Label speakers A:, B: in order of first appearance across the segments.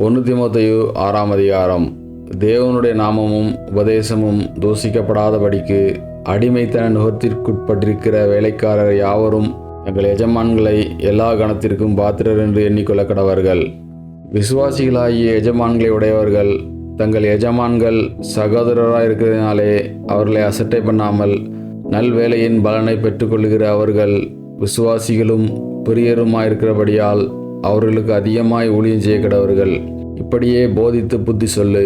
A: 1 தீமோத்தேயு 6ஆம் அதிகாரம். தேவனுடைய நாமமும் உபதேசமும் தூசிக்கப்படாதபடிக்கு அடிமைத்தன நுகத்திற்குட்பட்டிருக்கிற வேலைக்காரர் யாவரும் தங்கள் எஜமான்களை எல்லா கணத்திற்கும் பாத்திரர் என்று எண்ணிக்கொள்ள கடவர்கள். விசுவாசிகளாகிய எஜமான்களை உடையவர்கள் தங்கள் எஜமான்கள் சகோதரராயிருக்கிறதினாலே அவர்களை அசட்டை பண்ணாமல் நல்வேலையின் பலனை பெற்றுக்கொள்ளுகிற அவர்கள் விசுவாசிகளும் பிரியருமாயிருக்கிறபடியால் அவர்களுக்கு அதிகமாய் ஊழியம் செய்ய கடவர்கள். இப்படியே போதித்து புத்தி சொல்லு.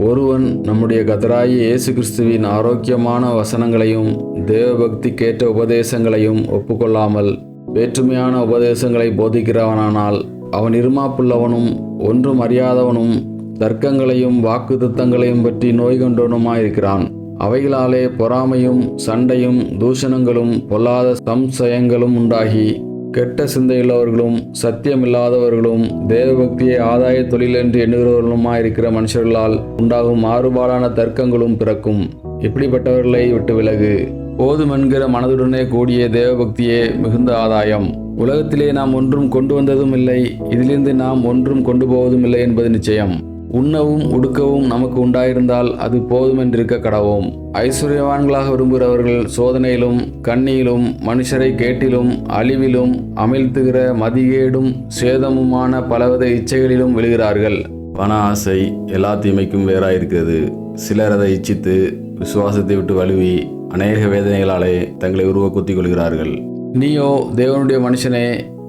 A: ஒருவன் நம்முடைய கர்த்தராகிய இயேசு கிறிஸ்துவின் ஆரோக்கியமான வசனங்களையும் தேவபக்திக்கேற்ற உபதேசங்களையும் ஒப்புக்கொள்ளாமல் வேற்றுமையான உபதேசங்களை போதிக்கிறவனானால் அவன் இருமாப்புள்ளவனும் ஒன்றும் அறியாதவனும் தர்க்கங்களையும் வாக்குத்தத்தங்களையும் பற்றி நோய் கொண்டவனுமாயிருக்கிறான். அவைகளாலே பொறாமையும் சண்டையும் தூஷணங்களும் பொல்லாத சம்சயங்களும் உண்டாகி கெட்ட சிந்தையுள்ளவர்களும் சத்தியமில்லாதவர்களும் தேவபக்தியை ஆதாய தொழில் என்று எண்ணுகிறவர்களுமாயிருக்கிற மனுஷர்களால் உண்டாகும் மாறுபாடான தர்க்கங்களும் பிறக்கும். இப்படிப்பட்டவர்களை விட்டு விலகு. போதுமென்கிற மனதுடனே கூடிய தேவபக்தியே மிகுந்த ஆதாயம். உலகத்திலே நாம் ஒன்றும் கொண்டு வந்ததும் இல்லை, இதிலிருந்து நாம் ஒன்றும் கொண்டு போவதும் இல்லை என்பது நிச்சயம். உண்ணவும் உடுக்கவும் நமக்கு உண்டாயிருந்தால் அது போதுமென்றிருக்க கடவோம். ஐஸ்வர்யவான்களாக விரும்புகிறவர்கள் சோதனையிலும் கண்ணியிலும் மனுஷரை கேட்டிலும் அழிவிலும் அமிழ்த்துகிற மதிகேடும் சேதமுமான பலவித இச்சைகளிலும் விழுகிறார்கள். பண ஆசை எல்லா தீமைக்கும் வேறாயிருக்கிறது. சிலர் அதை இச்சித்து விசுவாசத்தை விட்டு வலுவி அநேக வேதனைகளாலே தங்களை குத்திக் கொள்கிறார்கள். நீயோ தேவனுடைய மனுஷனே,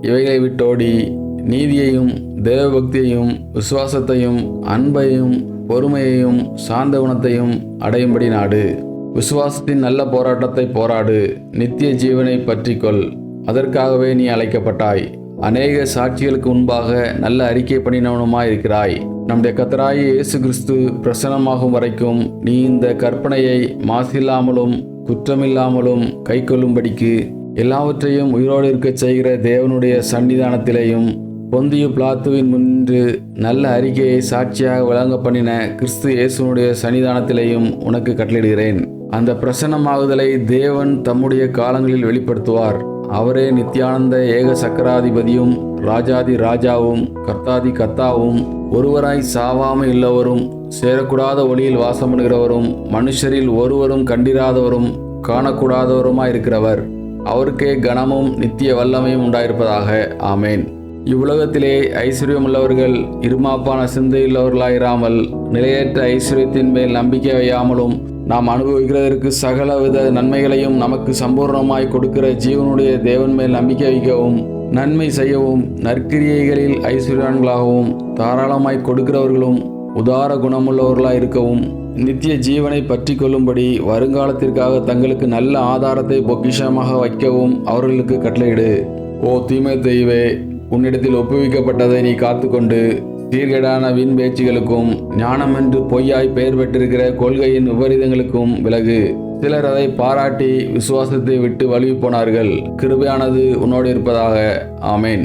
A: இவைகளை விட்டோடி நீதியையும் தேவபக்தியையும் விசுவாசத்தையும் அன்பையும் பொறுமையையும் சாந்த குணத்தையும் அடையும்படி நாடு. விசுவாசத்தின் நல்ல போராட்டத்தை போராடு. நித்திய ஜீவனை பற்றிக்கொள். அதற்காகவே நீ அழைக்கப்பட்டாய். அநேக சாட்சிகளுக்கு முன்பாக நல்ல அறிக்கை பண்ணினவனுமாயிருக்கிறாய். நம்முடைய கர்த்தராகிய இயேசு கிறிஸ்து பிரசன்னமாகும் வரைக்கும் நீ இந்த கற்பனையை மாசில்லாமலும் குற்றமில்லாமலும் கைக்கொள்ளும்படிக்கு எல்லாவற்றையும் உயிரோடு இருக்கச் செய்கிற தேவனுடைய சன்னிதானத்திலேயும் பொந்தியு பிலாத்துவின் முன்று நல்ல அறிக்கையை சாட்சியாக விளங்க பண்ணின கிறிஸ்து இயேசுனுடைய சன்னிதானத்திலேயும் உனக்கு கட்டளையிடுகிறேன். அந்த பிரசன்னமாகுதலை தேவன் தம்முடைய காலங்களில் வெளிப்படுத்துவார். அவரே நித்தியானந்த ஏக சக்கராதிபதியும் ராஜாதி ராஜாவும் கர்த்தாதி கர்த்தாவும் ஒருவராய் சாவாமை உள்ளவரும் சேரக்கூடாத ஒளியில் வாசப்படுகிறவரும் மனுஷரில் ஒருவரும் கண்டிராதவரும் காணக்கூடாதவருமாயிருக்கிறவர். அவருக்கே கனமும் நித்திய வல்லமையும் உண்டாயிருப்பதாக. ஆமேன். இவ்வுலகத்திலே ஐஸ்வர்யமுள்ளவர்கள் இருமாப்பான சிந்தையுள்ளவர்களாயிராமல் நிலையற்ற ஐஸ்வர்யத்தின் மேல் நம்பிக்கை வையாமலும் நாம் அனுபவிக்கிறதற்கு சகலவித நன்மைகளையும் நமக்கு சம்பூர்ணமாய் கொடுக்கிற ஜீவனுடைய தேவன் மேல் நம்பிக்கை வைக்கவும் நன்மை செய்யவும் நற்கிரியைகளில் ஐஸ்வர்யான்களாகவும் தாராளமாய் கொடுக்கிறவர்களும் உதார குணமுள்ளவர்களாய் இருக்கவும் நித்திய ஜீவனை பற்றி கொள்ளும்படி வருங்காலத்திற்காக தங்களுக்கு நல்ல ஆதாரத்தை பொக்கிஷமாக வைக்கவும் அவர்களுக்கு கட்டளையிடு. ஓ தீமோத்தேயுவே, உன்னிடத்தில் ஒப்புவிக்கப்பட்டதை நீ காத்துக்கொண்டு சீர்கேடான வீண் பேச்சுகளுக்கும் ஞானமென்று பொய்யாய் பெயர் பெற்றிருக்கிற கொள்கையின் விபரீதங்களுக்கும் விலகு. சிலர் அதை பாராட்டி விசுவாசத்தை விட்டு வழுவி போனார்கள். கிருபையானது உன்னோடு இருப்பதாக. ஆமேன்.